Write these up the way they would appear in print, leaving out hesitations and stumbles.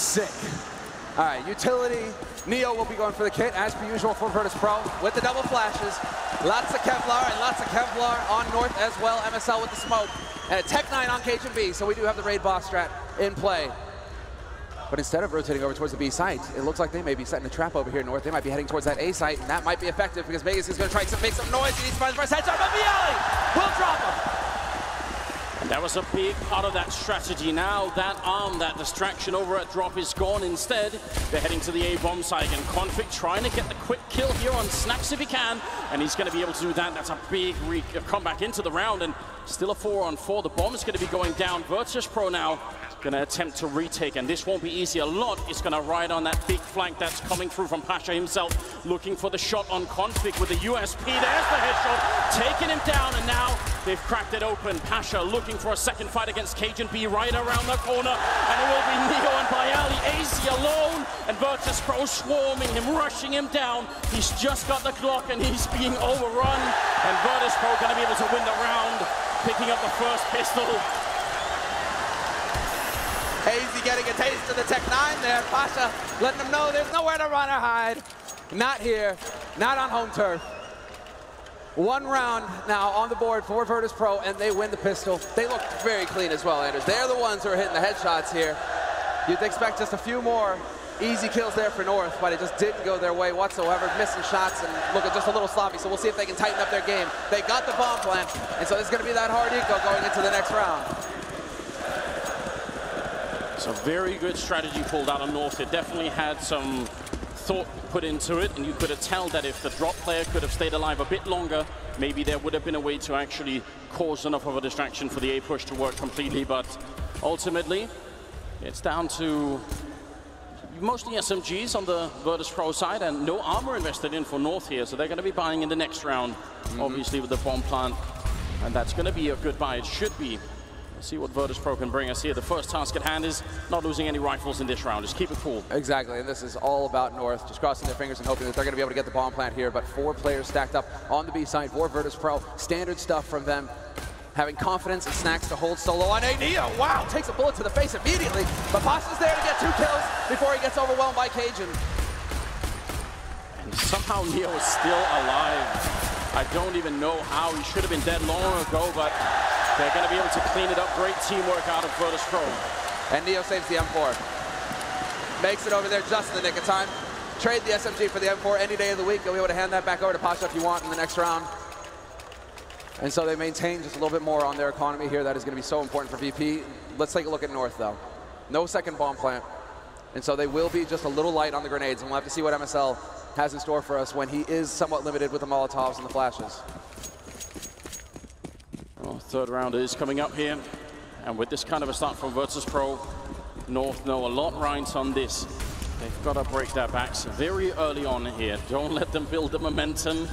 Sick. All right, utility. Neo will be going for the kit, as per usual for Virtus.pro, with the double flashes. Lots of Kevlar, and lots of Kevlar on North as well. MSL with the smoke. And a Tech 9 on Cajun B, so we do have the raid boss strat in play. But instead of rotating over towards the B site, it looks like they may be setting a trap over here North. They might be heading towards that A site, and that might be effective because Vegas is going to try to make some noise. He needs to find the first headshot, but BL will drop him. And that was a big part of that strategy. Now that arm, that distraction over at drop is gone. Instead, they're heading to the A-bomb site, and Config trying to get the quick kill here on Snax if he can, and he's going to be able to do that. That's a big comeback into the round, and still a 4-on-4. The bomb is going to be going down. Virtus.pro now going to attempt to retake, and this won't be easy. A lot is going to ride on that big flank that's coming through from Pasha himself, looking for the shot on Config with the USP. There's the headshot, taking him down, and now they've cracked it open. Pasha looking for a second fight against Cajun B right around the corner, and it will be Neo and Bayali. AZ alone, and Virtus.pro swarming him, rushing him down. He's just got the Glock, and he's being overrun, and Virtus.pro going to be able to win the round, picking up the first pistol. AZ getting a taste of the Tech 9 there. Pasha letting them know there's nowhere to run or hide. Not here, not on home turf. One round now on the board for Virtus.pro, and they win the pistol. They look very clean as well, Anders. They're the ones who are hitting the headshots here. You'd expect just a few more easy kills there for North, but it just didn't go their way whatsoever. Missing shots and looking just a little sloppy, so we'll see if they can tighten up their game. They got the bomb plant, and so it's going to be that hard eco going into the next round. It's a very good strategy pulled out of North. It definitely had some thought put into it, and you could have tell that if the drop player could have stayed alive a bit longer, maybe there would have been a way to actually cause enough of a distraction for the A push to work completely. But ultimately, it's down to mostly SMGs on the Virtus.pro side, and no armor invested in for North here, so they're going to be buying in the next round, obviously with the bomb plant, and that's going to be a good buy. It should be. Let's see what Virtus.pro can bring us here. The first task at hand is not losing any rifles in this round. Just keep it cool. Exactly, and this is all about North, just crossing their fingers and hoping that they're going to be able to get the bomb plant here. But 4 players stacked up on the B side for Virtus.pro. Standard stuff from them. Having confidence and Snax to hold solo on a Neo. Wow, takes a bullet to the face immediately. But Pasha's there to get 2 kills before he gets overwhelmed by Cajun. And somehow Neo is still alive. I don't even know how. He should have been dead long ago, but they're going to be able to clean it up. Great teamwork out of Virtus.pro. And Neo saves the M4. Makes it over there just in the nick of time. Trade the SMG for the M4 any day of the week. You'll be able to hand that back over to Pasha if you want in the next round. And so they maintain just a little bit more on their economy here. That is going to be so important for VP. Let's take a look at North, though. No second bomb plant. And so they will be just a little light on the grenades. And we'll have to see what MSL has in store for us when he is somewhat limited with the Molotovs and the flashes. Well, third round is coming up here. And with this kind of a start from Virtus.pro, North know a lot rides on this. They've got to break their backs very early on here. Don't let them build the momentum.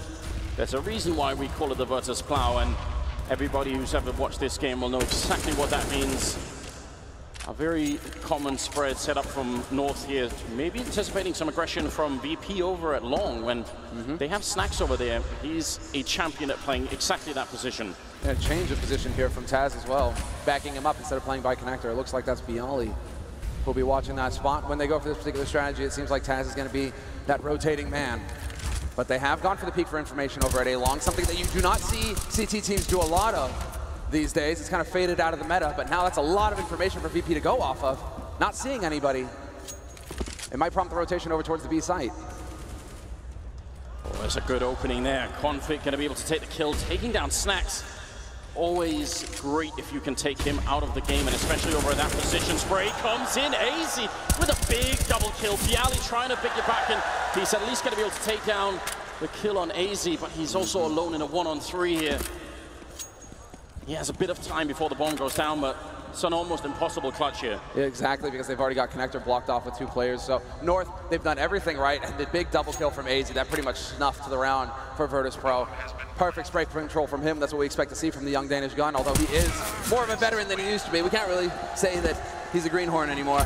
There's a reason why we call it the Virtus Plow, and everybody who's ever watched this game will know exactly what that means. A very common spread set up from North here, maybe anticipating some aggression from VP over at Long when they have Snax over there. He's a champion at playing exactly that position. Yeah, change of position here from Taz as well, backing him up instead of playing by connector. It looks like that's Bialy who'll be watching that spot. When they go for this particular strategy, it seems like Taz is going to be that rotating man. But they have gone for the peak for information over at A-Long, something that you do not see CT teams do a lot of these days. It's kind of faded out of the meta, but now that's a lot of information for VP to go off of. Not seeing anybody. It might prompt the rotation over towards the B site. Oh, there's a good opening there. Config going to be able to take the kill, taking down Snax. Always great if you can take him out of the game, and especially over at that position. Spray comes in, AZ with a big double kill. Bialy trying to pick it back, and he's at least going to be able to take down the kill on AZ, but he's also alone in a 1-on-3 here. He has a bit of time before the bomb goes down, but it's an almost impossible clutch here. Yeah, exactly, because they've already got connector blocked off with 2 players. So North, they've done everything right, and the big double kill from AZ, that pretty much snuffed the round for Virtus.pro. Perfect spray control from him. That's what we expect to see from the young Danish gun, although he is more of a veteran than he used to be. We can't really say that he's a greenhorn anymore.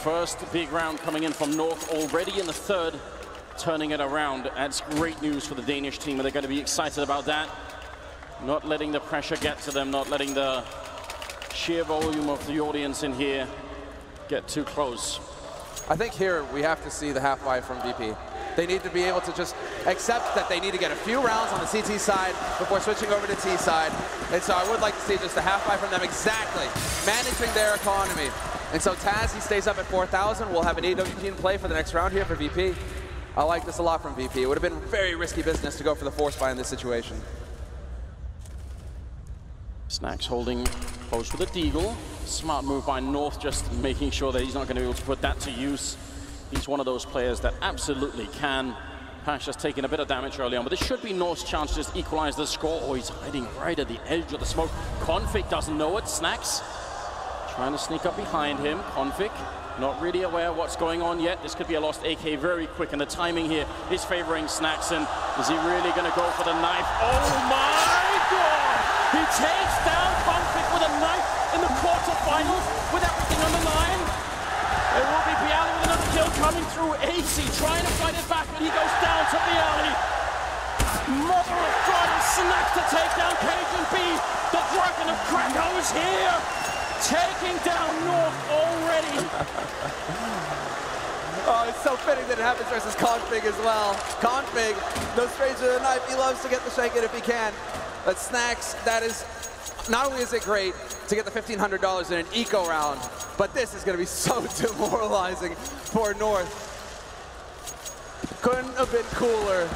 First big round coming in from North already in the third, turning it around. That's great news for the Danish team, and they're going to be excited about that. Not letting the pressure get to them, not letting the sheer volume of the audience in here get too close. I think here we have to see the half-buy from VP. They need to be able to just accept that they need to get a few rounds on the CT side before switching over to T side. And so I would like to see just a half-buy from them exactly, managing their economy. And so Taz, he stays up at 4,000. We'll have an AWP in play for the next round here for VP. I like this a lot from VP. It would have been very risky business to go for the force buy in this situation. Snacks holding close with a deagle. Smart move by North, just making sure that he's not going to be able to put that to use. He's one of those players that absolutely can. Pasha's taking a bit of damage early on, but this should be North's chance to just equalize the score. Oh, he's hiding right at the edge of the smoke. Config doesn't know it. Snacks trying to sneak up behind him. Config not really aware of what's going on yet. This could be a lost AK very quick, and the timing here is favoring Snacks. And is he really going to go for the knife? Oh my God! He takes down Config with a knife in the quarterfinals with everything on the line. It will be Bialy with another kill coming through. AC trying to fight it back, but he goes down to Bialy. Mother of God, and Snacks to take down Cajun B. The Dragon of Krakow is here, taking down North already. Oh, it's so fitting that it happens versus Config as well. Config, no stranger to the knife. He loves to get the shake it if he can. But Snacks, that is, not only is it great to get the $1,500 in an eco round, but this is going to be so demoralizing for North. Couldn't have been cooler.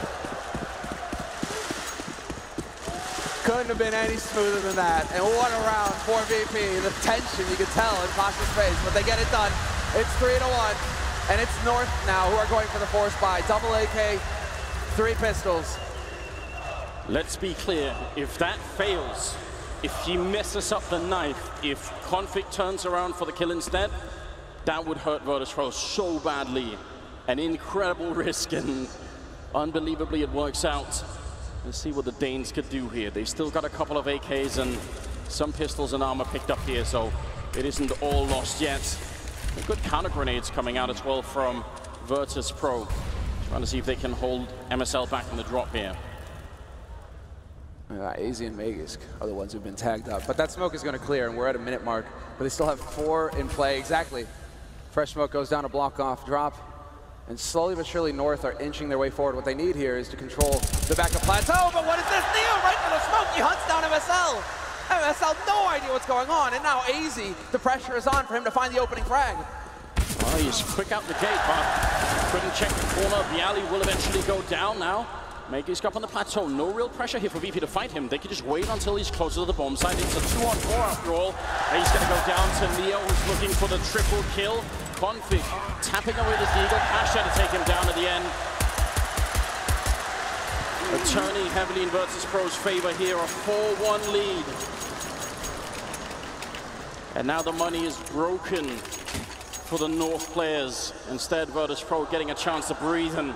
Couldn't have been any smoother than that. And what a round for VP. The tension you could tell in Pasha's face, but they get it done. It's 3-1, and it's North now who are going for the force buy. Double AK, 3 pistols. Let's be clear, if that fails, if he messes up the knife, if Config turns around for the kill instead, that would hurt Virtus.pro so badly. An incredible risk, and unbelievably it works out. Let's see what the Danes could do here. They've still got a couple of AKs and some pistols and armor picked up here, so it isn't all lost yet. Good counter grenades coming out as well from Virtus.pro. Trying to see if they can hold MSL back in the drop here. AZ and Magisk are the ones who've been tagged up. But that smoke is going to clear, and we're at a minute mark. But they still have 4 in play. Exactly. Fresh smoke goes down to block off drop. And slowly but surely North are inching their way forward. What they need here is to control the backup plateau. But what is this? Neo right for the smoke. He hunts down MSL. MSL, no idea what's going on. And now AZ, the pressure is on for him to find the opening frag. Well, he's quick out the gate, but couldn't check the corner. Bialy will eventually go down now. Magisk up on the plateau. No real pressure here for VP to fight him. They could just wait until he's closer to the bomb site. It's a 2-on-4 after all. And he's going to go down to Neo, who's looking for the triple kill. Config tapping away the Deagle. Pasha to take him down at the end. Turning heavily in Virtus.pro's favor here. A 4-1 lead. And now the money is broken for the North players. Instead, Virtus.pro getting a chance to breathe. And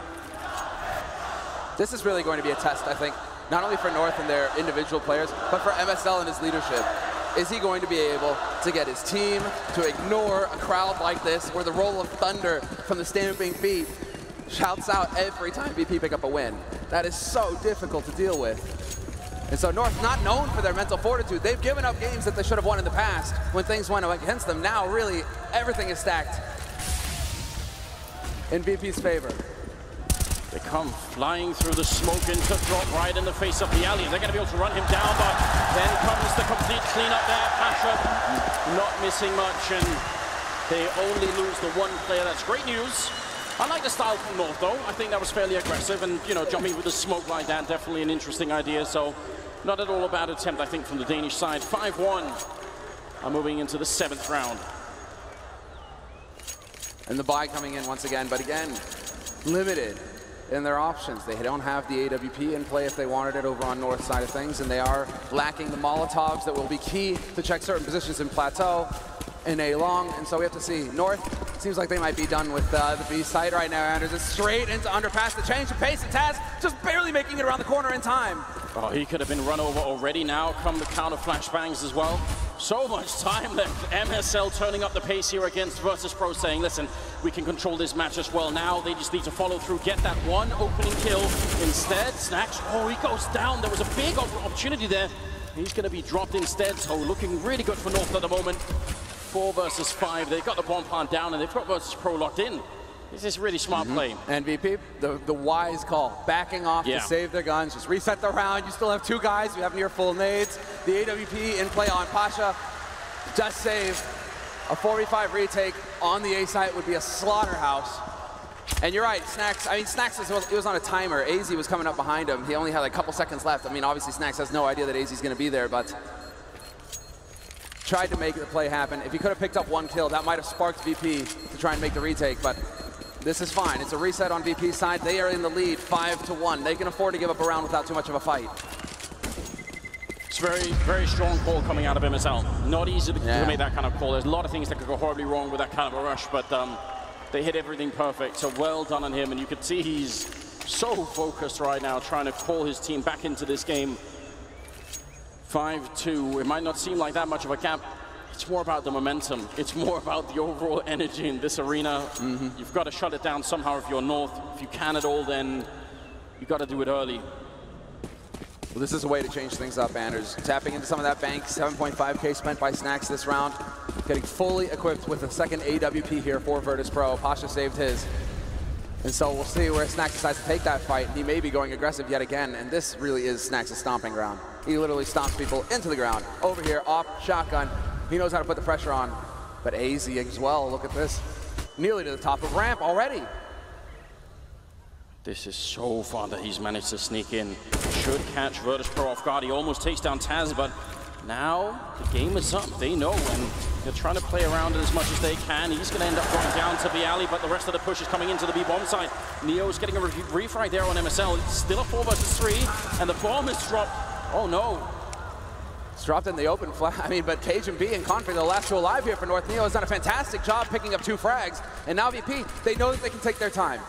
this is really going to be a test, I think, not only for North and their individual players, but for MSL and his leadership. Is he going to be able to get his team to ignore a crowd like this, where the roll of thunder from the stamping feet shouts out every time VP pick up a win? That is so difficult to deal with. And so North, not known for their mental fortitude, they've given up games that they should have won in the past when things went against them. Now, really, everything is stacked in VP's favor. They come flying through the smoke into drop right in the face of Bialy. They're going to be able to run him down, but then comes the complete cleanup there. Pasha not missing much, and they only lose the 1 player. That's great news. I like the style from North, though. I think that was fairly aggressive, and, you know, jumping with the smoke like that, definitely an interesting idea. So not at all a bad attempt, I think, from the Danish side. 5-1 are moving into the 7th round. And the buy coming in once again, but again, limited in their options. They don't have the AWP in play if they wanted it over on North side of things, and they are lacking the Molotovs that will be key to check certain positions in plateau, in A long, and so we have to see. North, seems like they might be done with the B side right now, Anders. It's straight into underpass, the change of pace, and Taz just barely making it around the corner in time. Oh, he could have been run over already. Now come the counter flashbangs as well. So much time left. MSL turning up the pace here against Virtus.pro, saying, listen, we can control this match as well. Now they just need to follow through, get that 1 opening kill. Instead, Snacks, oh, he goes down. There was a big opportunity there. He's going to be dropped instead, so looking really good for North at the moment. 4 versus 5. They've got the bomb plant down, and they've got Virtus.pro locked in. This is really smart play. And VP, the wise call, backing off to save their guns, just reset the round. You still have 2 guys, you have near full nades. The AWP in play on Pasha, just save. A 4v5 retake on the A site would be a slaughterhouse. And you're right, Snacks, I mean, Snacks was on a timer. AZ was coming up behind him. He only had like a couple seconds left. I mean, obviously Snacks has no idea that AZ's gonna be there, but tried to make the play happen. If he could have picked up 1 kill, that might have sparked VP to try and make the retake, but this is fine. It's a reset on VP's side. They are in the lead, 5-1. They can afford to give up a round without too much of a fight. It's very, very strong call coming out of MSL. Not easy to make that kind of call. There's a lot of things that could go horribly wrong with that kind of a rush, but they hit everything perfect. So well done on him, and you can see he's so focused right now, trying to call his team back into this game. 5-2. It might not seem like that much of a gap. It's more about the momentum. It's more about the overall energy in this arena. You've got to shut it down somehow if you're North. If you can at all, then you've got to do it early. Well, this is a way to change things up, Anders. Tapping into some of that bank, 7.5K spent by Snacks this round. Getting fully equipped with a second AWP here for Virtus.pro. Pasha saved his. And so we'll see where Snacks decides to take that fight. He may be going aggressive yet again, and this really is Snacks' stomping ground. He literally stomps people into the ground. Over here, off, shotgun. He knows how to put the pressure on. But AZ as well, look at this. Nearly to the top of ramp already. This is so fun that he's managed to sneak in. Should catch Virtus.pro off guard. He almost takes down Taz, but now the game is up. They know, and they're trying to play around it as much as they can. He's going to end up going down to B alley, but the rest of the push is coming into the B bomb side. Neo's getting a refrag there on MSL. It's still a 4 versus 3, and the bomb is dropped. Oh no. It's dropped in the open flat. I mean, but Cage and B and Config, the last 2 alive here for North. Neo has done a fantastic job picking up 2 frags, and now VP, they know that they can take their time.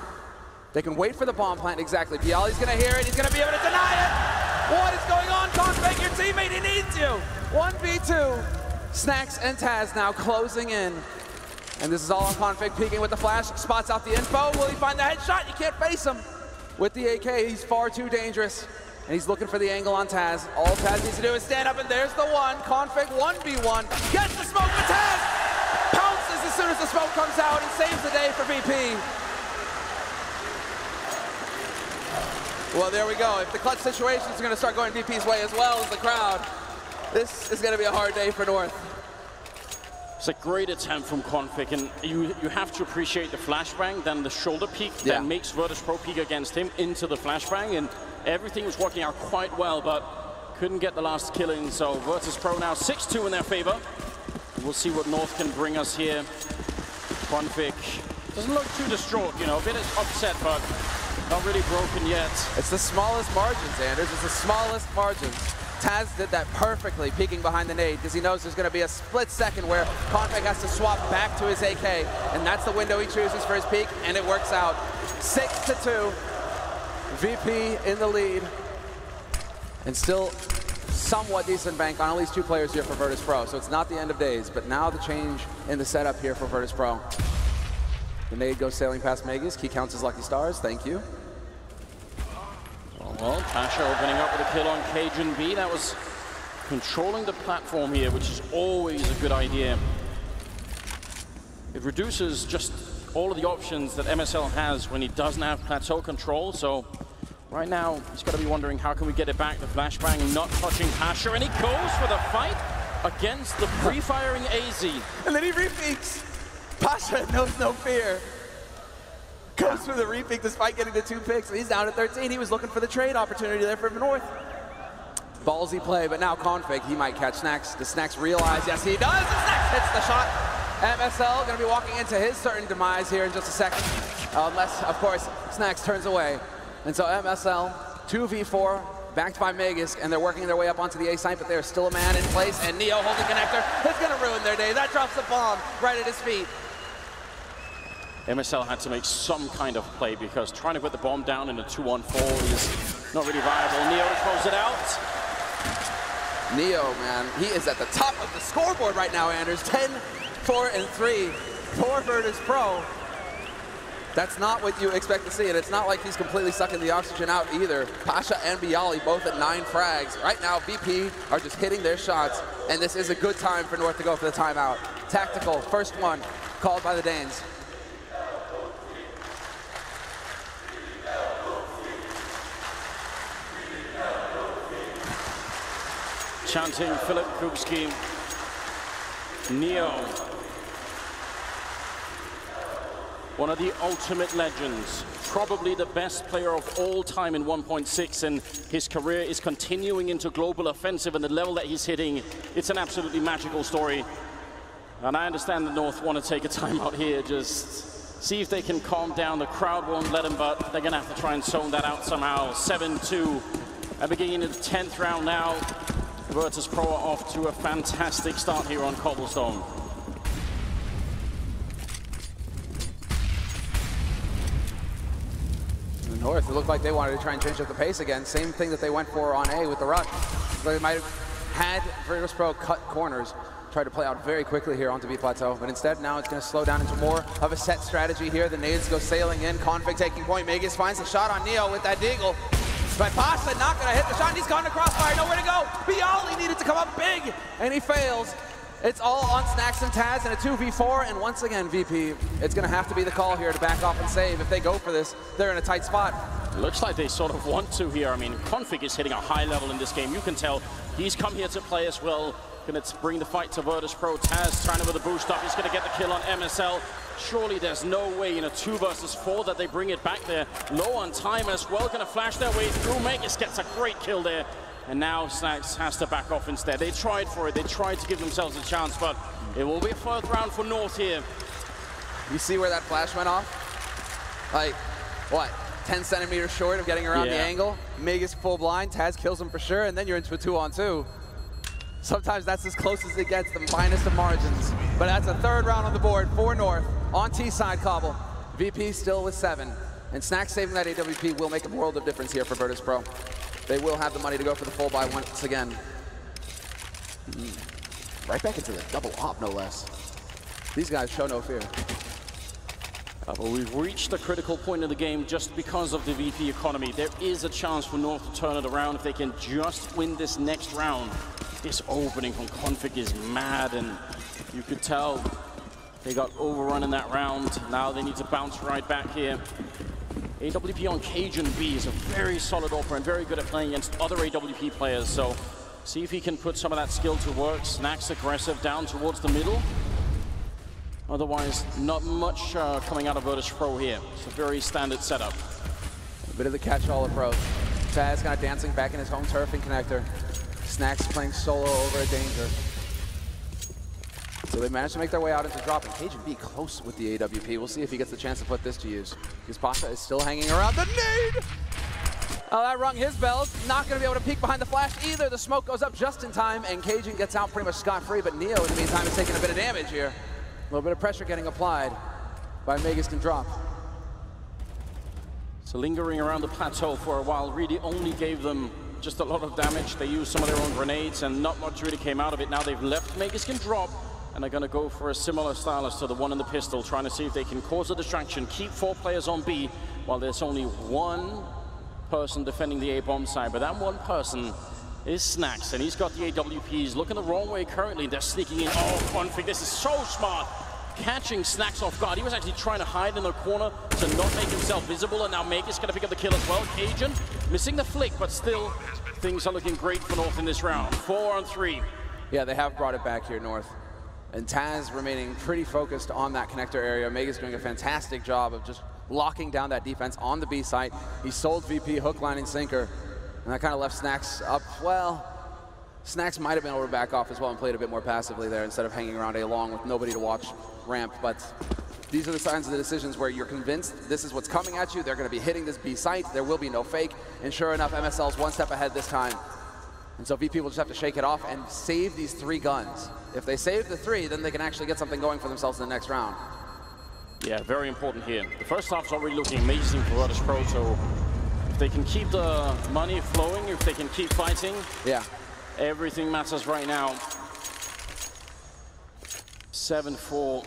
They can wait for the bomb plant, exactly. Bialy's gonna hear it, he's gonna be able to deny it! What is going on, Config? Your teammate, he needs you! 1v2. Snacks and Taz now closing in. And this is all on Config, peeking with the flash, spots out the info. Will he find the headshot? You can't face him. With the AK, he's far too dangerous. And he's looking for the angle on Taz. All Taz needs to do is stand up, and there's the one. Config 1v1. Gets the smoke for Taz! Pounces as soon as the smoke comes out and saves the day for VP. Well, there we go. If the clutch situation is going to start going VP's way as well as the crowd, this is going to be a hard day for North. It's a great attempt from Config, and you have to appreciate the flashbang, then the shoulder peek that makes Virtus.pro peek against him into the flashbang, and everything was working out quite well, but couldn't get the last kill in. So Virtus.pro now 6-2 in their favor. We'll see what North can bring us here. Config doesn't look too distraught, you know, a bit upset, but not really broken yet. It's the smallest margins, Anders. It's the smallest margins. Taz did that perfectly, peeking behind the nade, because he knows there's going to be a split second where Config has to swap back to his AK, and that's the window he chooses for his peek, and it works out. 6-2. VP in the lead, and still somewhat decent bank on at least 2 players here for Virtus.pro, so it's not the end of days, but now the change in the setup here for Virtus.pro. The nade goes sailing past Magus. He counts his lucky stars. Thank you. Well, Pasha opening up with a kill on Cajun B. That was controlling the platform here, which is always a good idea. It reduces just all of the options that MSL has when he doesn't have plateau control. So right now, he's got to be wondering, how can we get it back? The flashbang not touching Pasha, and he goes for the fight against the pre-firing AZ. And then he repeats. Pasha knows no fear. Goes for the repeat despite getting the 2 picks. He's down at 13. He was looking for the trade opportunity there for North. Ballsy play, but now Config, he might catch Snacks. Does Snacks realize? Yes, he does. And Snacks hits the shot. MSL going to be walking into his certain demise here in just a second. Unless, of course, Snacks turns away. And so MSL, 2v4, backed by Magus, and they're working their way up onto the A site, but there's still a man in place, and Neo holding connector. It's going to ruin their day. That drops the bomb right at his feet. MSL had to make some kind of play, because trying to put the bomb down in a 2-on-4 is not really viable. Neo to close it out. Neo, man, he is at the top of the scoreboard right now, Anders. 10-4-3 for Virtus.pro. That's not what you expect to see, and it's not like he's completely sucking the oxygen out either. Pasha and Bialy both at 9 frags. Right now, VP are just hitting their shots, and this is a good time for North to go for the timeout. tactical, first one called by the Danes. Chanting Philip Kubski, Neo, one of the ultimate legends, probably the best player of all time in 1.6, and his career is continuing into global offensive, and the level that he's hitting, it's an absolutely magical story. And I understand the North want to take a time out here, just see if they can calm down. The crowd won't let them, but they're going to have to try and zone that out somehow. 7-2 at the beginning of the 10th round now. Virtus.pro are off to a fantastic start here on Cobblestone. The North, it looked like they wanted to try and change up the pace again. Same thing that they went for on A with the rush. They might have had Virtus.pro cut corners, tried to play out very quickly here onto B plateau, but instead now it's going to slow down into more of a set strategy here. The nades go sailing in, Config taking point. Magus finds a shot on Neo with that deagle. But Pasha not going to hit the shot. He's gone to crossfire, nowhere to go. BO3 needed to come up big, and he fails. It's all on Snax and Taz in a 2v4, and once again, VP, it's going to have to be the call here to back off and save. If they go for this, they're in a tight spot. It looks like they sort of want to here. I mean, Config is hitting a high level in this game. You can tell he's come here to play as well. Going to bring the fight to Virtus.pro. Taz trying to with a boost up. He's going to get the kill on MSL. Surely there's no way in a 2 versus 4 that they bring it back there. Low on time as well. Going to flash their way through. Magus gets a great kill there. And now Snax has to back off instead. They tried for it. They tried to give themselves a chance, but it will be a 4th round for North here. You see where that flash went off? Like, what? 10 centimeters short of getting around the angle. Magus full blind. Taz kills him for sure, and then you're into a 2-on-2. Sometimes that's as close as it gets, the finest of margins. But that's a 3rd round on the board for North. On T side, Cobble. VP still with 7. And Snax saving that AWP will make a world of difference here for Virtus.pro. They will have the money to go for the full buy once again. Right back into the double op, no less. These guys show no fear. But we've reached the critical point of the game just because of the VP economy. There is a chance for North to turn it around if they can just win this next round. This opening from Config is mad, and you could tell they got overrun in that round. Now they need to bounce right back here. AWP on Cajun B is a very solid opera and very good at playing against other AWP players. So see if he can put some of that skill to work. Snax aggressive down towards the middle. Otherwise, not much coming out of Virtus.pro here. It's a very standard setup. A bit of the catch-all approach. Taz kind of dancing back in his home turf and connector. Snax playing solo over a danger. So they managed to make their way out into drop, and Cajun B close with the AWP. We'll see if he gets the chance to put this to use. Because Pasha is still hanging around the nade! Oh, that rung his bells. Not going to be able to peek behind the flash either. The smoke goes up just in time, and Cajun gets out pretty much scot-free, but Neo, in the meantime, is taking a bit of damage here. A little bit of pressure getting applied by Magus can drop. So lingering around the plateau for a while really only gave them just a lot of damage. They used some of their own grenades, and not much really came out of it. Now they've left Magus can drop, and they're going to go for a similar style as to the one in the pistol, trying to see if they can cause a distraction, keep 4 players on B, while there's only 1 person defending the A-bomb side. But that 1 person is Snax, and he's got the AWPs looking the wrong way currently. They're sneaking in. Oh, Config, this is so smart. Catching Snax off guard. He was actually trying to hide in the corner to not make himself visible, and now Magus going to pick up the kill as well. Cajun missing the flick, but still things are looking great for North in this round. 4-on-3. Yeah, they have brought it back here, North. And Taz remaining pretty focused on that connector area. Magus doing a fantastic job of just locking down that defense on the B site. He sold VP hook, line, and sinker. And that kind of left Snax up. Well, Snax might have been able to back off as well and played a bit more passively there instead of hanging around A long with nobody to watch ramp. But these are the signs of the decisions where you're convinced this is what's coming at you. They're going to be hitting this B site. There will be no fake. And sure enough, MSL's 1 step ahead this time. And so VP will just have to shake it off and save these 3 guns. If they save the 3, then they can actually get something going for themselves in the next round. Yeah, very important here. The first half's already looking amazing for Virtus.pro, so if they can keep the money flowing, if they can keep fighting, yeah, everything matters right now. 7-4.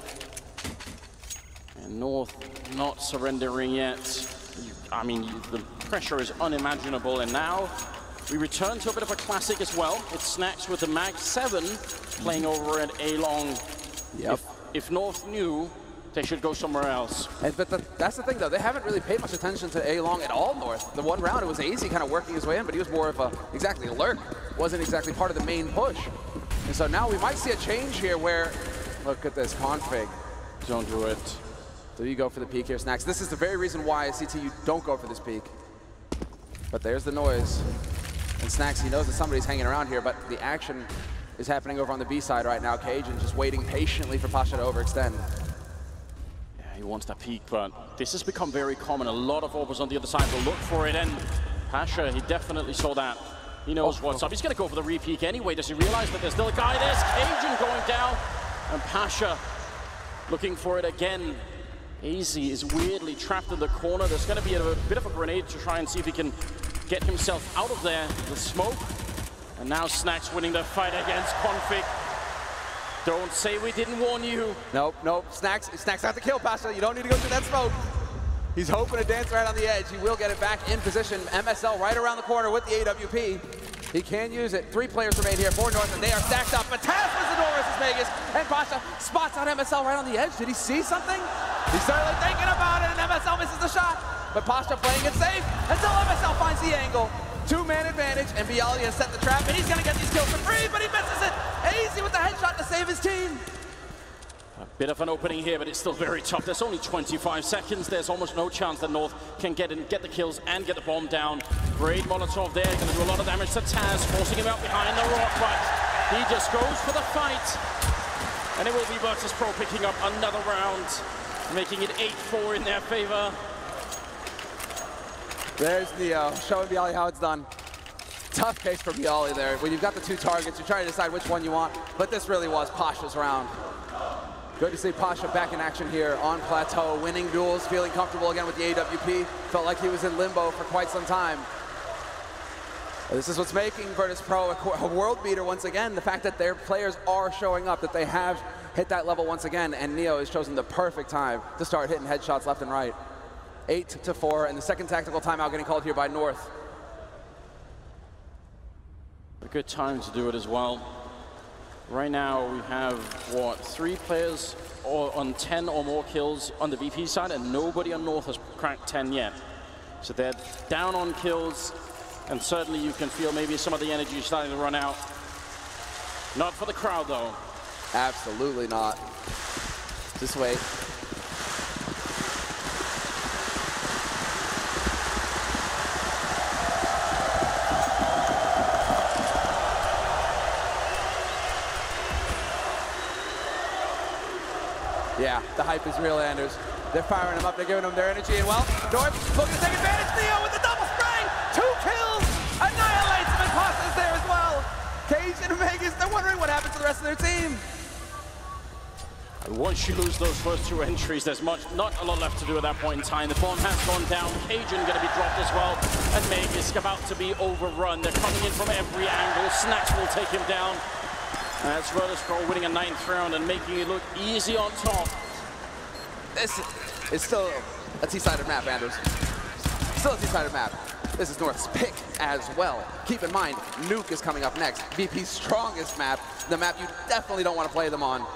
And North not surrendering yet. I mean, the pressure is unimaginable, and now we return to a bit of a classic as well. It's Snax with the Mag 7 playing over at A-long. Yep. If North knew, they should go somewhere else. But that's the thing, though. They haven't really paid much attention to A-Long at all, North. The one round, it was AZ kind of working his way in, but he was more of a, exactly, a lurk. Wasn't exactly part of the main push. And so now we might see a change here where, look at this config. Don't do it. So you go for the peek here, Snacks. This is the very reason why, CT, you don't go for this peek. But there's the noise. And Snacks, he knows that somebody's hanging around here, but the action is happening over on the B side right now. Cajun just waiting patiently for Pasha to overextend. He wants that peak, but this has become very common. A lot of Orbers on the other side will look for it, and Pasha, he definitely saw that. He knows what's up. He's going to go for the re-peak anyway. Does he realize that there's still a guy there? Cajun going down, and Pasha looking for it again. AZ is weirdly trapped in the corner. There's going to be a bit of a grenade to try and see if he can get himself out of there. The smoke, and now Snacks winning the fight against Config. Don't say we didn't warn you. Nope, nope. Snacks have to kill Pasha. You don't need to go through that smoke. He's hoping to dance right on the edge. He will get it back in position. MSL right around the corner with the AWP. He can use it. 3 players remain here for North, and they are stacked up. But Taz was the door versus Vegas, and Pasha spots out MSL right on the edge. Did he see something? He's certainly thinking about it, and MSL misses the shot. But Pasha playing it safe until MSL finds the angle. 2-man advantage, and Bialy has set the trap, and he's going to get these kills for free, but he misses it. AZ with the headshot to save his team. A bit of an opening here, but it's still very tough. There's only 25 seconds. There's almost no chance that North can get the kills and get the bomb down. Great Molotov there, going to do a lot of damage to Taz, forcing him out behind the rock, but he just goes for the fight. And it will be Virtus.pro picking up another round, making it 8-4 in their favor. There's Neo, showing Bialy how it's done. Tough case for Bialy there. When you've got the 2 targets, you're trying to decide which one you want, but this really was Pasha's round. Good to see Pasha back in action here on Plateau, winning duels, feeling comfortable again with the AWP. Felt like he was in limbo for quite some time. This is what's making Virtus.pro a world beater once again, the fact that their players are showing up, that they have hit that level once again, and Neo has chosen the perfect time to start hitting headshots left and right. 8-4, and the second tactical timeout getting called here by North. A good time to do it as well. Right now we have, what, 3 players on 10 or more kills on the VP side, and nobody on North has cracked 10 yet. So they're down on kills, and certainly you can feel maybe some of the energy is starting to run out. Not for the crowd, though. Absolutely not. Just wait. Yeah, the hype is real, Anders. They're firing them up, they're giving them their energy, and well, North looking to take advantage. Neo with the double spray! 2 kills! Annihilates him, and Pasta's there as well. Cajun and Vegas, they're wondering what happens to the rest of their team. Once you lose those first 2 entries, there's not a lot left to do at that point in time. The bomb has gone down. Cajun going to be dropped as well, and Vegas about to be overrun. They're coming in from every angle. Snacks will take him down. That's Virtus.pro winning a 9th round and making it look easy on top. This is still a T-sided map, Anders. Still a T-sided map. This is North's pick as well. Keep in mind, Nuke is coming up next. VP's strongest map, the map you definitely don't want to play them on.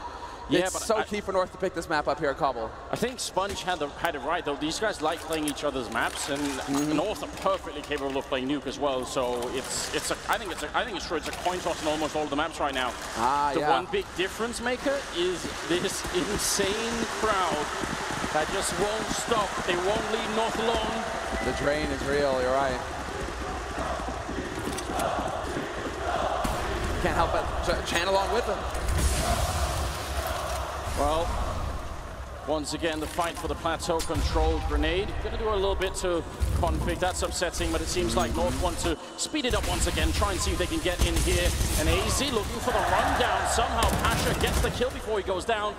Yeah, it's so key for North to pick this map up here at Cobble. I think Sponge had it right, though. These guys like playing each other's maps, and North are perfectly capable of playing Nuke as well. So I think it's true. It's a coin toss in almost all of the maps right now. The one big difference maker is this insane crowd that just won't stop. They won't leave North alone. The drain is real. You're right. Can't help but chant along with them. Well, once again, the fight for the plateau control. Grenade gonna do a little bit to Config. That's upsetting, but it seems like North want to speed it up once again, try and see if they can get in here. And AZ looking for the rundown. Somehow Pasha gets the kill before he goes down.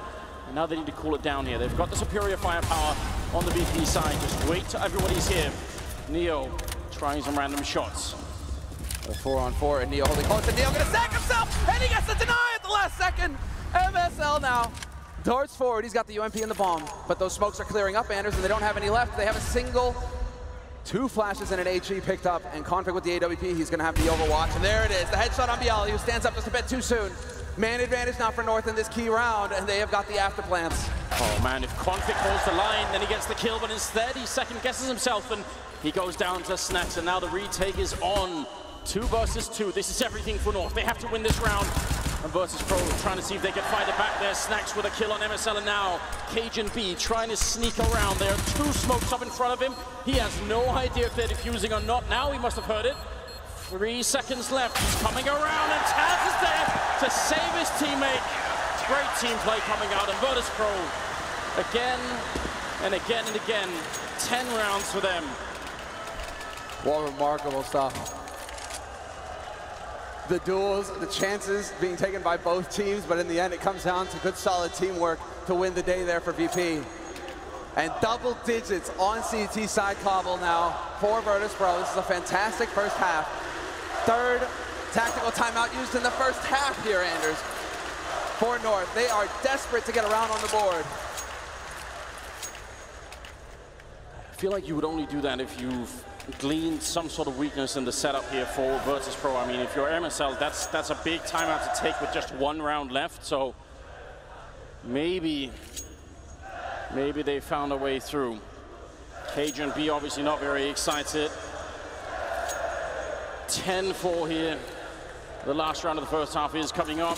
And now they need to cool it down here. They've got the superior firepower on the BP side. Just wait till everybody's here. Neo trying some random shots. A 4-on-4, and Neo holding close, and Neo gonna sack himself, and he gets the deny at the last second. MSL now. Darts forward, he's got the UMP and the bomb, but those smokes are clearing up, Anders, and they don't have any left. They have a single, 2 flashes and an HE picked up, and Config with the AWP, he's gonna have the overwatch, and there it is, the headshot on Bialy, who stands up just a bit too soon. Man advantage now for North in this key round, and they have got the after plans. Oh man, if Config holds the line, then he gets the kill, but instead he second guesses himself and he goes down to Snacks, and now the retake is on. 2 versus 2. This is everything for North. They have to win this round. And Virtus.pro trying to see if they can fight it back there. Snacks with a kill on MSL, and now Cajun B trying to sneak around. There are 2 smokes up in front of him. He has no idea if they're defusing or not. Now he must have heard it. 3 seconds left. He's coming around, and Taz is there to save his teammate. Great team play coming out, and Virtus.pro again and again and again. 10 rounds for them. What remarkable stuff. The duels, the chances being taken by both teams, but in the end it comes down to good solid teamwork to win the day there for VP. And double digits on CT side Cobble now for Virtus.pro. This is a fantastic first half. 3rd tactical timeout used in the first half here, Anders, for North. They are desperate to get around on the board. I feel like you would only do that if you've gleaned some sort of weakness in the setup here for Virtus.pro. I mean, if you're MSL, that's a big timeout to take with just 1 round left. So maybe they found a way through. Cajun B obviously not very excited. 10-4 here. The last round of the first half is coming up.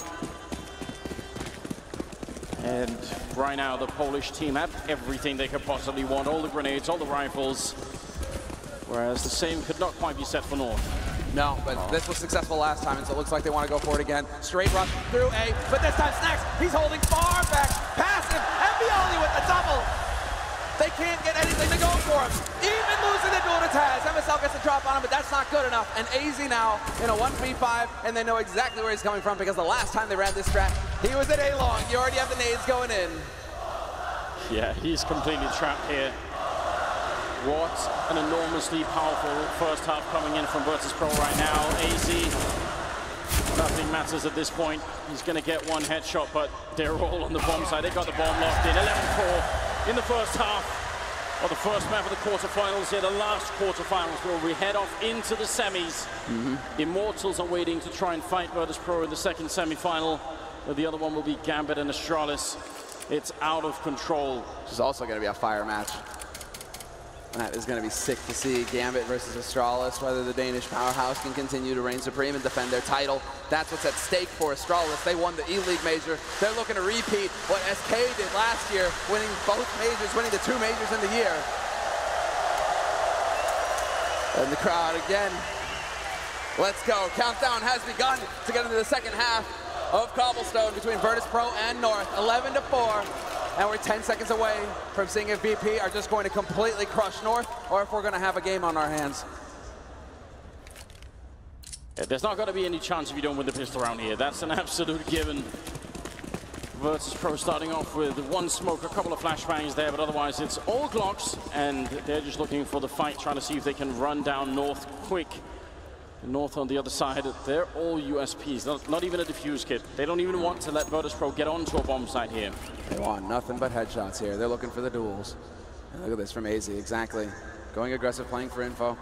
And right now the Polish team have everything they could possibly want. All the grenades, all the rifles. Whereas the same could not quite be set for North. No, but this was successful last time, and so it looks like they want to go for it again. Straight rush through A, but this time Snacks, he's holding far back. Passive, and BO3 with the double. They can't get anything to go for him. Even losing the duel to Taz. MSL gets a drop on him, but that's not good enough. And AZ now in a 1v5, and they know exactly where he's coming from, because the last time they ran this strat, he was at A-long. You already have the nades going in. Yeah, he's completely trapped here. What an enormously powerful first half coming in from Virtus.pro right now. AZ, nothing matters at this point. He's going to get 1 headshot, but they're all on the bomb side. They got the bomb locked in. 11-4 in the first half of the first map of the quarterfinals here. The last quarterfinals where we head off into the semis. Immortals are waiting to try and fight Virtus.pro in the second semifinal. But the other one will be Gambit and Astralis. It's out of control. This is also going to be a fire match. That is going to be sick to see. Gambit versus Astralis, whether the Danish powerhouse can continue to reign supreme and defend their title. That's what's at stake for Astralis. They won the E-League Major. They're looking to repeat what SK did last year, winning both majors, winning the 2 majors in the year. And the crowd again. Let's go. Countdown has begun to get into the second half of Cobblestone between Virtus.pro and North. 11-4. And we're 10 seconds away from seeing if VP are just going to completely crush North, or if we're going to have a game on our hands. Yeah, there's not going to be any chance if you don't win the pistol round here. That's an absolute given. Virtus.pro starting off with 1 smoke, a couple of flashbangs there, but otherwise it's all Glocks, and they're just looking for the fight, trying to see if they can run down North quick. North on the other side, they're all USPs, not even a defuse kit. They don't even want to let Virtus.pro get onto a bomb site here. They want nothing but headshots here. They're looking for the duels. And look at this from AZ, exactly. Going aggressive, playing for info.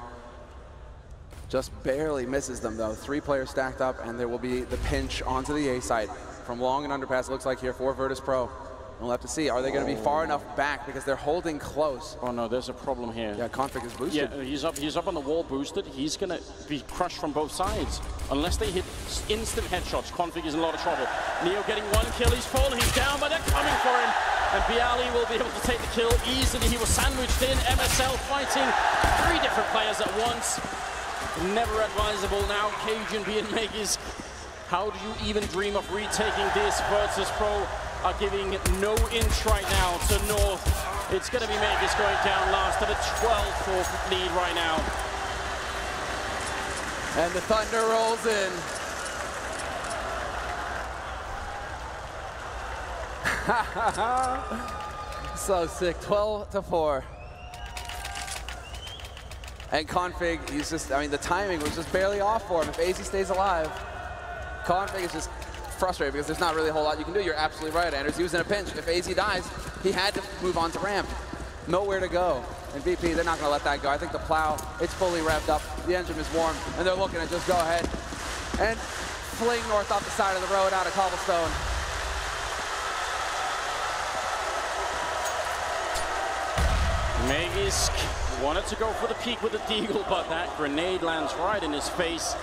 Just barely misses them though. 3 players stacked up, and there will be the pinch onto the A site from long and underpass, looks like here for Virtus.pro. We'll have to see, are they going to be far enough back, because they're holding close. Oh no, there's a problem here. Yeah, Config is boosted. Yeah, he's up on the wall boosted. He's going to be crushed from both sides. Unless they hit instant headshots, Config is in a lot of trouble. Neo getting 1 kill, he's fallen, he's down, but they're coming for him. And Bialy will be able to take the kill easily. He was sandwiched in. MSL fighting 3 different players at once. Never advisable now. Cajun B and Megis. How do you even dream of retaking this? Virtus.pro are giving no inch right now to North. It's going to be Megis going down last at a 12-4 lead right now. And the thunder rolls in. So sick, 12-4. And Config, he's just, I mean, the timing was just barely off for him. If AZ stays alive, Config is just frustrated because there's not really a whole lot you can do. You're absolutely right, Anders. He was in a pinch. If AZ dies, he had to move on to ramp. Nowhere to go. And VP, they're not going to let that go. I think the plow, it's fully revved up. The engine is warm, and they're looking to just go ahead and fling North off the side of the road out of Cobblestone. Magisk wanted to go for the peek with the deagle, but that grenade lands right in his face.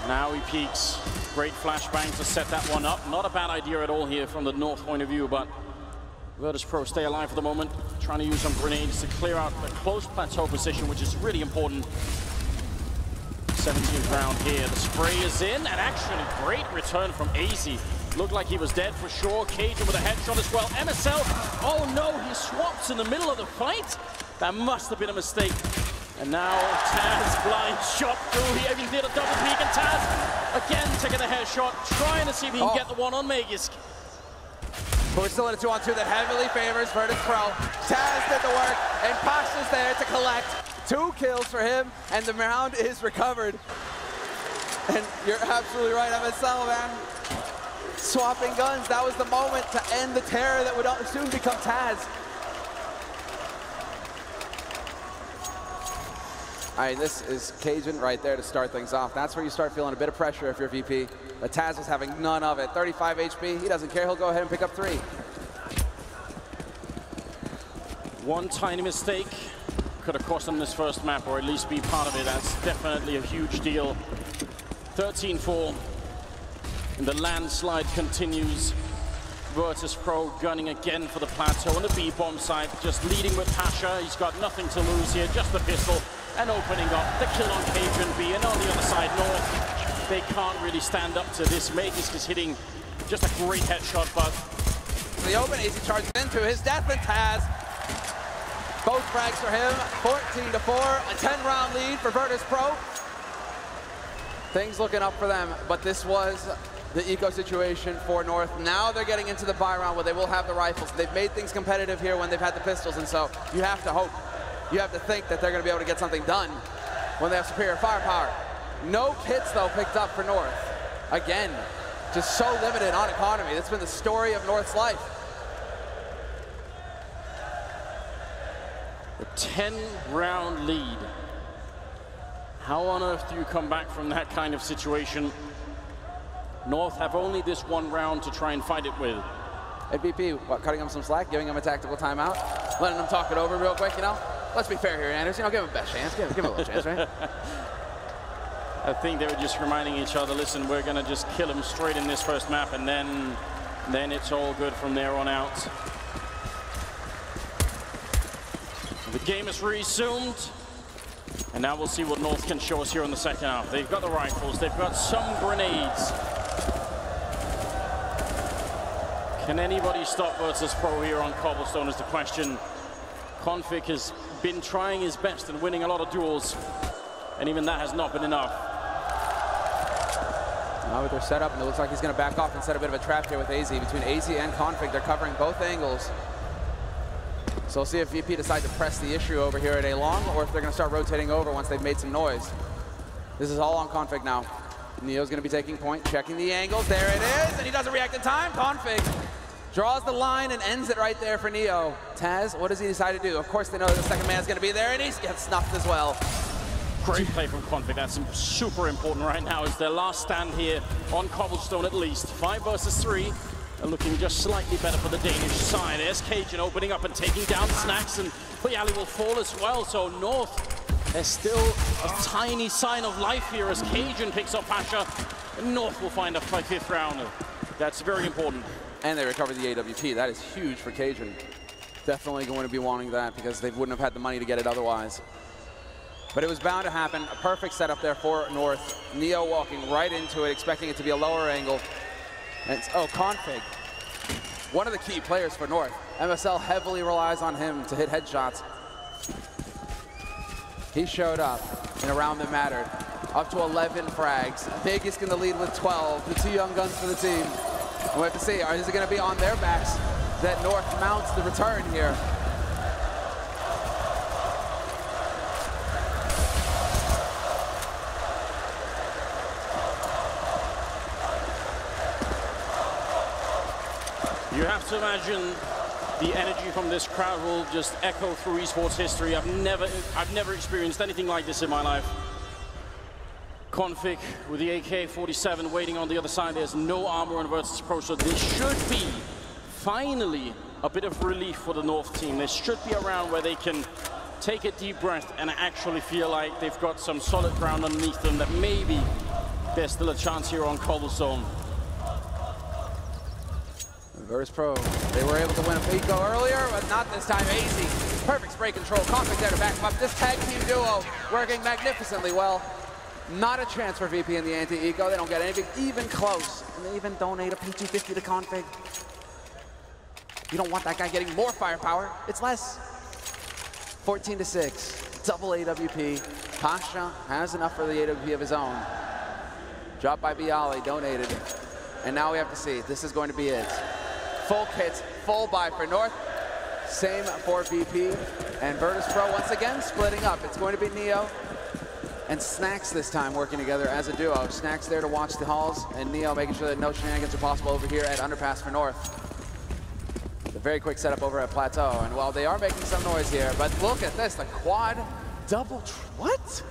Now he peeks. Great flashbang to set that one up. Not a bad idea at all here from the North point of view, but Virtus.pro stay alive for the moment, trying to use some grenades to clear out the close plateau position, which is really important. 17th round here. The spray is in, and actually great return from AZ. Looked like he was dead for sure. Cajun with a headshot as well. MSL, oh no, he swaps in the middle of the fight. That must have been a mistake. And now Taz blind shot through. He even did a double peek, and Taz again taking a headshot, trying to see if he can get the one on Magisk. But we're still in a 2-on-2 that heavily favors Virtus.pro. Taz did the work, and Pasha's there to collect. 2 kills for him, and the round is recovered. And you're absolutely right, MSL, man. Swapping guns, that was the moment to end the terror that would soon become Taz. All right, this is Cajun right there to start things off. That's where you start feeling a bit of pressure if you're VP. But Taz is having none of it. 35 HP, he doesn't care, he'll go ahead and pick up 3. One tiny mistake could have cost him this first map, or at least be part of it. That's definitely a huge deal. 13-4. And the landslide continues. Virtus.pro gunning again for the plateau on the B-bomb side, just leading with Pasha. He's got nothing to lose here, just the pistol, and opening up the kill on Cajun B. And on the other side, North, they can't really stand up to this. Magisk is hitting just a great headshot, but the open AZ charges into his death, and Taz. Both frags for him, 14-4, a 10-round lead for Virtus.pro. Things looking up for them, but this was the eco situation for North. Now they're getting into the buy round where they will have the rifles. They've made things competitive here when they've had the pistols, and so you have to hope, you have to think that they're going to be able to get something done when they have superior firepower. No kits, though, picked up for North. Again, just so limited on economy. That's been the story of North's life. A 10-round lead. How on earth do you come back from that kind of situation? North have only this 1 round to try and fight it with. MVP, what, cutting him some slack, giving him a tactical timeout, letting him talk it over real quick, you know? Let's be fair here, Anders. You know, give him the best chance. Give him a little chance, right? I think they were just reminding each other, listen, we're going to just kill him straight in this first map, and then it's all good from there on out. The game is resumed. And now we'll see what North can show us here in the second half. They've got the rifles, they've got some grenades. Can anybody stop Virtus.pro here on Cobblestone is the question. Config has been trying his best and winning a lot of duels, and even that has not been enough. Now with their setup, and it looks like he's going to back off and set a bit of a trap here with AZ. Between AZ and Config, they're covering both angles. So we'll see if VP decide to press the issue over here at A-Long, or if they're going to start rotating over once they've made some noise. This is all on Config now. Neo's going to be taking point, checking the angles. There it is, and he doesn't react in time. Config draws the line and ends it right there for Neo. Taz, what does he decide to do? Of course they know that the second man's going to be there, and he gets snuffed as well. Great play from Config. That's super important right now. It's their last stand here on Cobblestone at least. 5 versus 3. And looking just slightly better for the Danish side. There's Cajun opening up and taking down Snacks, and Puyali will fall as well. So North, there's still a tiny sign of life here as Cajun picks up Pasha. And North will find a 5th round. That's very important. And they recover the AWP. That is huge for Cajun. Definitely going to be wanting that because they wouldn't have had the money to get it otherwise. But it was bound to happen. A perfect setup there for North. Neo walking right into it, expecting it to be a lower angle. And oh, Config, one of the key players for North. MSL heavily relies on him to hit headshots. He showed up in a round that mattered. Up to 11 frags. Vegas in the lead with 12. The 2 young guns for the team. And we have to see, is it going to be on their backs that North mounts the return here? You have to imagine the energy from this crowd will just echo through esports history. I've never experienced anything like this in my life. Config with the AK-47 waiting on the other side. There's no armor on Virtus.pro, so this should be finally a bit of relief for the North team. There should be a round where they can take a deep breath and actually feel like they've got some solid ground underneath them, that maybe there's still a chance here on Cobblestone. Virtus.pro, they were able to win a Pico earlier, but not this time. AZ, perfect spray control. Config there to back them up. This tag team duo working magnificently well. Not a chance for VP in the anti-eco. They don't get anything even close. And they even donate a PG-50 to Config. You don't want that guy getting more firepower. It's less. 14-6, double AWP. Pasha has enough for the AWP of his own. Dropped by Bialy, donated. And now we have to see. This is going to be it. Full kits, full buy for North. Same for VP. And Virtus.pro once again splitting up. It's going to be Neo and Snacks this time working together as a duo. Snacks there to watch the halls, and Neo making sure that no shenanigans are possible over here at Underpass for North. A very quick setup over at Plateau, and while they are making some noise here, but look at this, the quad double, what?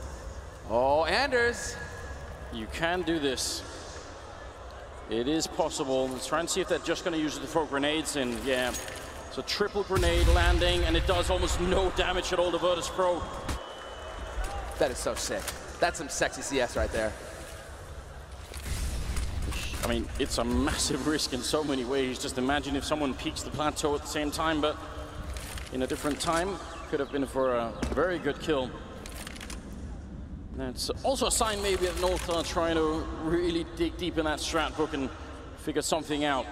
Oh, Anders. You can do this. It is possible. Let's try and see if they're just going to use it to throw grenades in. Yeah, it's a triple grenade landing, and it does almost no damage at all to Virtus.pro. That is so sick. That's some sexy CS right there. I mean, it's a massive risk in so many ways. Just imagine if someone peeks the plateau at the same time, but in a different time, could have been for a very good kill. That's also a sign maybe that North are trying to really dig deep in that strat book and figure something out.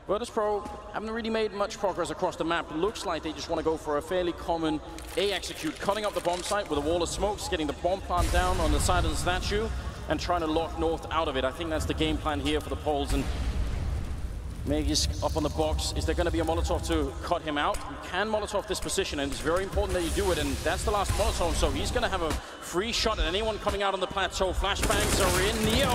Virtus.pro haven't really made much progress across the map. It looks like they just want to go for a fairly common A execute, cutting up the bomb site with a wall of smokes, getting the bomb plant down on the side of the statue, and trying to lock North out of it. I think that's the game plan here for the Poles. And Megis up on the box. Is there going to be a Molotov to cut him out? You can Molotov this position, and it's very important that you do it, and that's the last Molotov, so he's going to have a free shot at anyone coming out on the plateau. Flashbangs are in. Neo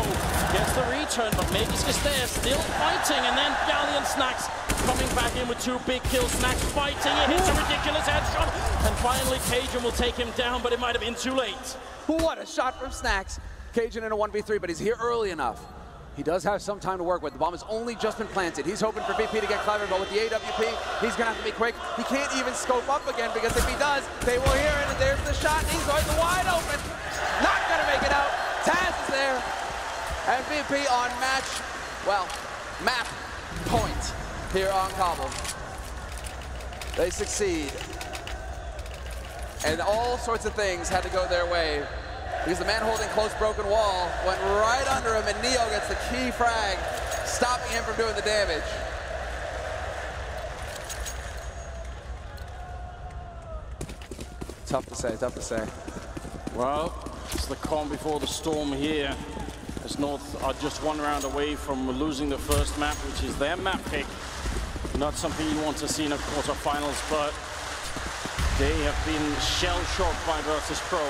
gets the return, but Megis is there, still fighting, and then Bialy and Snacks coming back in with two big kills. Snacks fighting, he hits a ridiculous headshot, and finally Cajun will take him down, but it might have been too late. What a shot from Snacks. Cajun in a 1v3, but he's here early enough. He does have some time to work with. The bomb has only just been planted. He's hoping for VP to get clever, but with the AWP, he's going to have to be quick. He can't even scope up again, because if he does, they will hear it, and there's the shot. He's wide open. Not going to make it out. Taz is there. And VP on map point here on Cobble. They succeed. And all sorts of things had to go their way, because the man holding close broken wall went right under him, and Neo gets the key frag, stopping him from doing the damage. Tough to say, tough to say. Well, it's the calm before the storm here, as North are just one round away from losing the first map, which is their map pick. Not something you want to see in a quarterfinals, but they have been shell-shocked by Virtus.pro.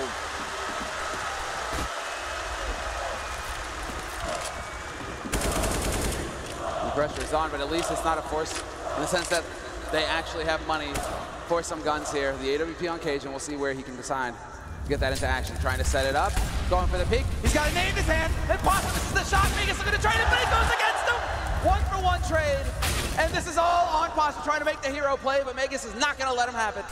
Pressure is on, but at least it's not a force in the sense that they actually have money for some guns here. The AWP on Cajun, we'll see where he can decide to get that into action. Trying to set it up, going for the peek. He's got a nade in his hand, and possibly this is the shot. Vegas is going to trade it, but it goes against him. 1-for-1 trade, and this is all on Pasha trying to make the hero play, but Megas is not going to let him have it.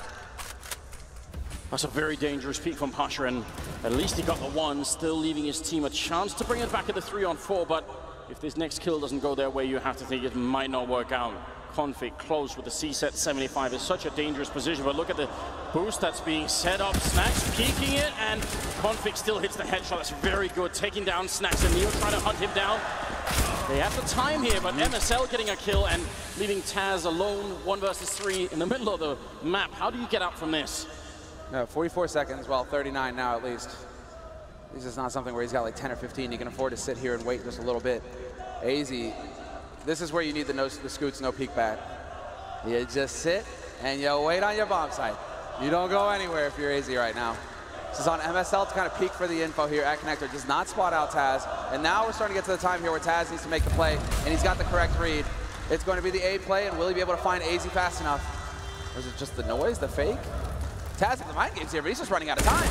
That's a very dangerous peek from Pasha, and at least he got the one, still leaving his team a chance to bring it back at the 3-on-4, but if this next kill doesn't go their way, you have to think it might not work out. Config close with the C-set 75 is such a dangerous position, but look at the boost that's being set up. Snacks peeking it, and Config still hits the headshot. That's very good, taking down Snacks, and Neo trying to hunt him down. They have the time here, but MSL getting a kill and leaving Taz alone, 1 versus 3 in the middle of the map. How do you get out from this? No, 44 seconds, well, 39 now at least. This is not something where he's got like 10 or 15. You can afford to sit here and wait just a little bit. AZ, this is where you need the scoots, no peek bat. You just sit and you wait on your bomb site. You don't go anywhere if you're AZ right now. This is on MSL to kind of peek for the info here at Connector. Does not spot out Taz. And now we're starting to get to the time here where Taz needs to make the play, and he's got the correct read. It's going to be the A play, and will he be able to find AZ fast enough? Or is it just the noise, the fake? Taz in the mind games here, but he's just running out of time.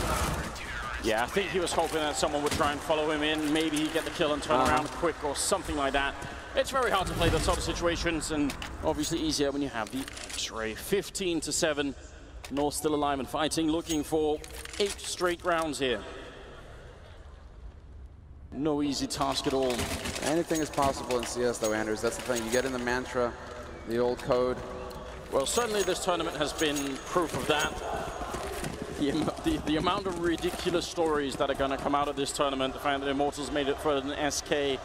Yeah, I think he was hoping that someone would try and follow him in. Maybe he'd get the kill and turn around quick or something like that. It's very hard to play those sort of situations, and obviously easier when you have the X-ray. 15-7. North still alive and fighting, looking for 8 straight rounds here. No easy task at all. Anything is possible in CS though, Anders. That's the thing. You get in the mantra, the old code. Well, certainly this tournament has been proof of that. The amount of ridiculous stories that are going to come out of this tournament, the fact that Immortals made it further than SK,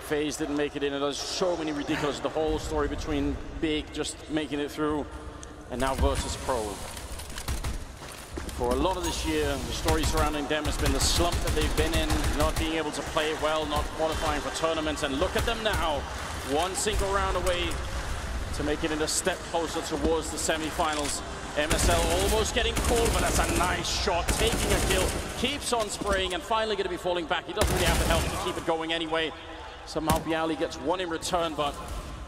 FaZe didn't make it in, and there's so many ridiculous, the whole story between Big just making it through, and now Virtus.pro. For a lot of this year, the story surrounding them has been the slump that they've been in, not being able to play well, not qualifying for tournaments, and look at them now, one single round away to make it in a step closer towards the semifinals. MSL almost getting caught, but that's a nice shot, taking a kill, keeps on spraying, and finally going to be falling back. He doesn't really have the help to keep it going anyway. Somehow BO3 gets one in return, but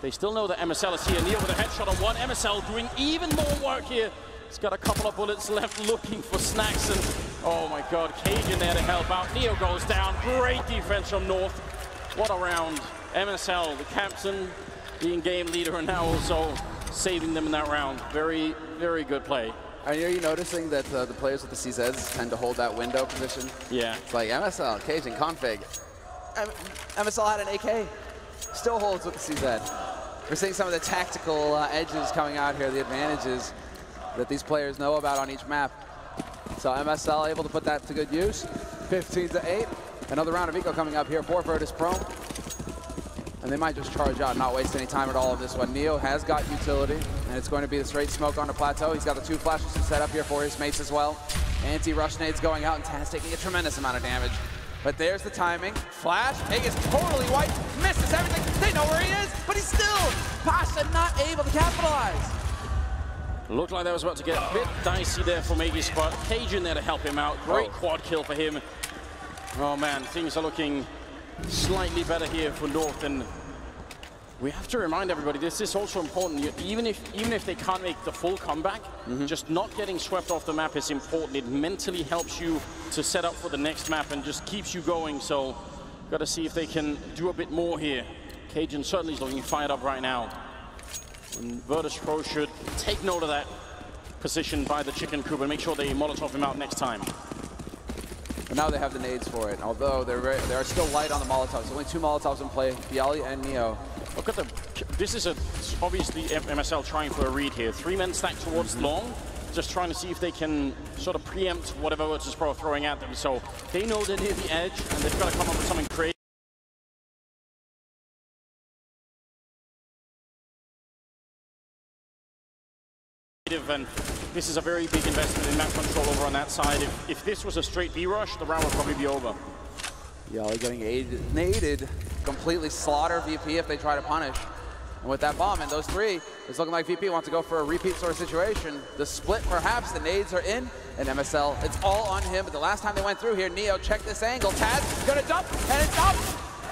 they still know that MSL is here. Neo with a headshot on one. MSL doing even more work here. He's got a couple of bullets left, looking for snacks, and oh my God, Cage in there to help out. Neo goes down. Great defense from North. What a round. MSL, the captain, being game leader, and now also saving them in that round. Very, very good play. Are you noticing that the players with the CZs tend to hold that window position? Yeah. It's like MSL, Cage, and config. MSL had an AK. Still holds with the CZ. We're seeing some of the tactical edges coming out here, the advantages that these players know about on each map. So MSL able to put that to good use. 15-8. Another round of eco coming up here for Virtus.pro. And they might just charge out, not waste any time at all on this one. Neo has got utility, and it's going to be the straight smoke on the plateau. He's got the 2 flashes to set up here for his mates as well. Anti-rush nades going out, and Taz taking a tremendous amount of damage. But there's the timing. Flash, Egg is totally white, misses everything. They know where he is, but he's still, Pasha not able to capitalize. Looked like that was about to get a bit dicey there for Magus, but Cage in there to help him out. Great quad kill for him. Oh man, things are looking slightly better here for North, and we have to remind everybody this is also important. Even if they can't make the full comeback, just not getting swept off the map is important. It mentally helps you to set up for the next map and just keeps you going. So got to see if they can do a bit more here. Cajun certainly is looking fired up right now. And Virtus.pro should take note of that position by the chicken coop and make sure they Molotov him out next time. But now they have the nades for it, although they are still light on the Molotovs. Only 2 Molotovs in play, BO3 and Neo. Look at them. This is obviously MSL trying for a read here. 3 men stacked towards long, just trying to see if they can sort of preempt whatever Virtus.pro are throwing at them. So they know they're near the edge, and they've got to come up with something creative. And this is a very big investment in map control over on that side. If this was a straight B-rush, the round would probably be over. BO3 getting naded, completely slaughter VP if they try to punish. And with that bomb and those 3, it's looking like VP wants to go for a repeat sort of situation. The split perhaps, the nades are in, and MSL, it's all on him. But the last time they went through here, Neo checked this angle. Taz gonna dump, and it's up.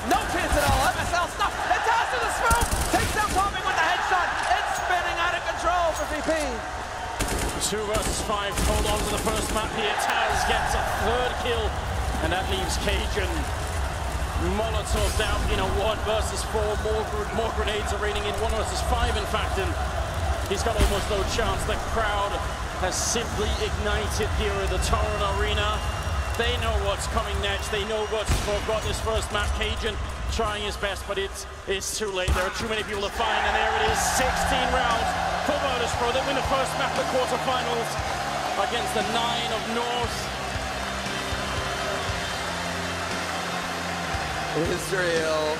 No chance at all. MSL stuff, and Taz to the smoke, takes down Topping with the headshot. It's spinning out of control for VP. 2 versus 5, hold on to the first map here. Taz gets a 3rd kill, and that leaves Cajun Molotov down in a 1 versus 4. More grenades are raining in, 1 versus 5 in fact, and he's got almost no chance. The crowd has simply ignited here at the Torrent Arena. They know what's coming next. They know what's got this first map. Cajun trying his best, but it's too late. There are too many people to find, and there it is. 16 rounds for Virtus.pro. They win the first map of the quarterfinals against the 9 of North. Israel